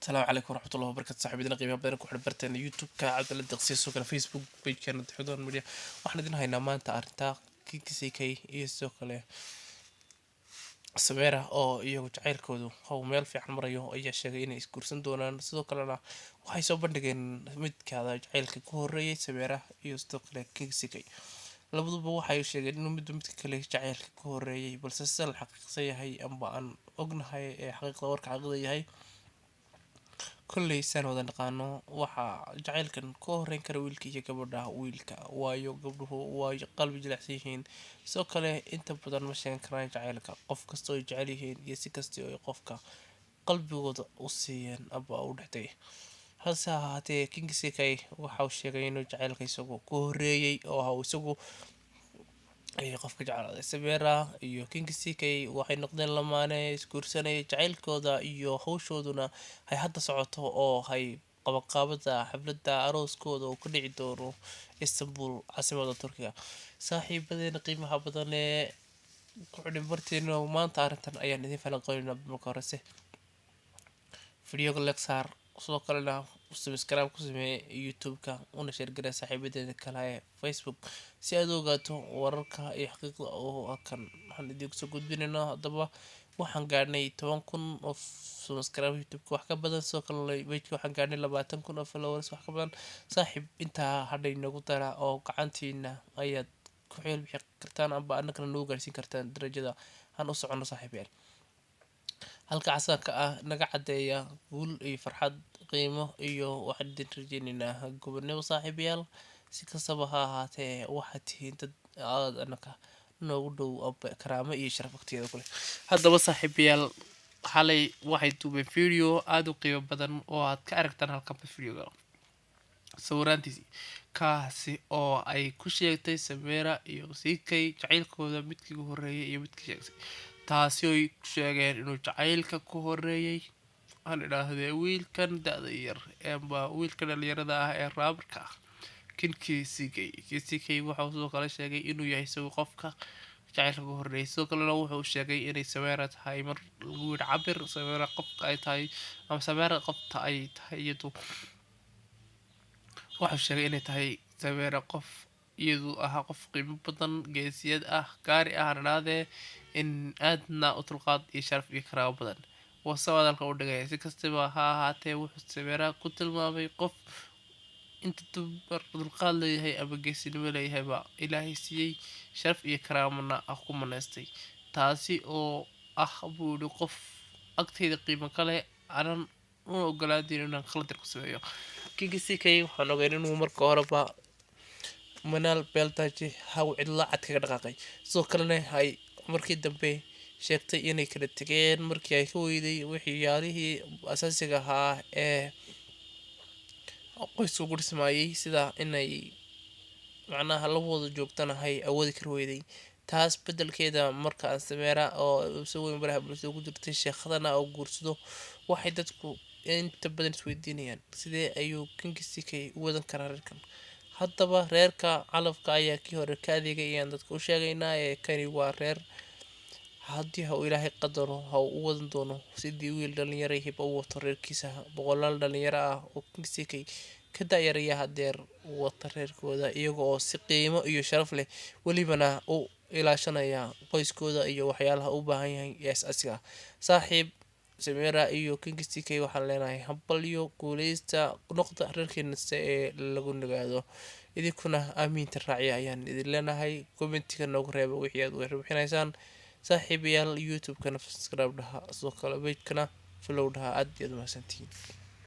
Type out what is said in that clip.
السلام عليكم ورحمة الله وبركاته صاحبينا qiimaha badan ku xirbarteen YouTube-ka Cabdalla Deqsi soo kale Facebook page-kana Xudun Media waxaan idin haynaa maanta arrinta KCK iyo soo kale Sameera oo iyagu jacaylkoodu haw meel fiican marayo ayaa sheegay inay isguursan doonaan sidoo kalena waxay soo bandhigeen midkaada jacaylka ku horeeyay Sameera iyo sidoo kale KCK labaduba waxay sheegeen inuu midka kale jacaylka ku horeeyay balse sal xaqiiqsan yahay amba aan ognahay ee xaqiiqda warka xaqiiqda yahay كل سنة وذا نقانو وحا جعل كان كوهرين كرويلك يا قبرها ويلك وايو قبره واي قلب جلحسيهين سو كله انت بدل مشان كراي جعلك قف كستو يجعليهين يسي كستو يقفك قلبي وضع وصيين أبا أودحتي هسا هاتي كينج سيكاي وحاو شيغينو جعلك يسوقو كوهريي أو هاو يسوقو ay qofka jeclaaday Sameera iyo KCK waxay noqdeen lamaane isguursanay jacaylkooda iyo hawshooduna hay hadda socoto oo hay qabaqaabada xafladda arooskooda oo ku dhici doono Istanbul caasimadda Turkiga saaxiibadeena qiimaha badan ee ku xidhan barteena maanta arrintan ayaan idin falanqeynaa marka horese video lecture sidoo kalena subscribe ku samee YouTube-ka una share garee saaxiibadeena kale ee Facebook si aad u ogaato wararka iyo xaqiiqda oo kan waxaan idin soo gudbinaynaa haddaba waxaan gaarnay 10,000 oo subscribe YouTube-ka wax ka badan soo kale page waxaan gaarnay 20,000 oo followers wax ka badan saaxiib intaa hadhay nagu dara oo gacantiina ayaad ku xeel bixi kartaan amba annagana noo gaarsiin kartaan darajada aan u socono saaxiibayaal halka casaanka ah naga cadeeya guul iyo farxad qiimo iyo waxaan idin rajaynaynaa gobonimo saaxiibayaal si kastaba ha ahaatee waxaad tihiin dad aad anaka noogu dhow karaamo iyo sharaf waqtigeeda kule haddaba saaxiibayaal xalay waxay duubeen video aad u qiimo badan oo aad ka aragtaan halkan videoga sawiraantiisii kaasi oo ay ku sheegtay Sameera iyo KCK jacaylkooda midkii ugu horeeyay iyo midkii sheegtay taasi oo ay sheegeen inuu jacaylka ku horeeyay aan idhaahdee wiilkan da'da yar amba wiilkan dhalinyarada ah ee raabarka ah KCK wuxuu sidoo kale sheegay inuu yahay isagu qofka jacaylka ku horeeyay sidoo kalena wuxuu sheegay inay Sameera tahay mar lagu yidhi cabir Sameera qofka ay tahay ama Sameera qofta ay tahay iyadu wuxuu sheegay inay tahay Sameera qof iyadu ahaa qof qiimo badan geesiyad ah gaari ah raadee in aadna u tulqaad iyo sharaf iyo karaamo badan wasawada halka u dhigay si kastaba ha ahaatee wuxuu Sameera ku tilmaamay qof inta tulqaad leeyahay ama geesinimo leeyahay ba Ilaahay siiyay sharaf iyo karaamana ku maneystay taasi oo ah buu qof agteeda qiimo kale aanan u ogolaadin inaan khalad ku sameeyo KCK waxaan ogeyn inuu marka horeba manal beeltaji haw cidla cad kaga dhaqaaqay sidoo kalena hay markii dambe sheegtay inay kala tageen markii ay ka weyday waxyaalihii asaasiga ahaa ee qoysku gursamayay sida inay macnaha la wada joogtanahay awoodi kar weyday taas bedelkeeda marka Sameera oo soo weyn baraha bulshada ugu jirtay sheekhdana oo guursado waxay dadku inta badan isweydiinayaan sidee ayuu KCK u wadan karaa reerkan haddaba reerka calafka ayaa kii hore ka adeegay ayaan dadka u sheegaynaa ee kani waa reer haddii uu Ilaahay qadaro ha u wadan doono sidii wiil dhalinyaro hib u wato reerkiisa boqolaal dhalinyaro ah oo KCK ka daayaraya hadeer wata reerkooda iyaga oo si qiimo iyo sharaf leh walibana u ilaashanaya qoyskooda iyo waxyaalaha u baahan yahay asaasiga saaxiib Sameera iyo KCK waxaan leenahay hambalyo guuleysta noqda reerkeena ee lagu nagaado idinkuna aaminta raaciya ayaan idin leenahay commentiga noogu reeba wixii aad warbixinaysaan saaxiibayaal YouTube-kana subscribe dhaha sidoo kale page-kana follow dhaha aad iyo mahadsantiin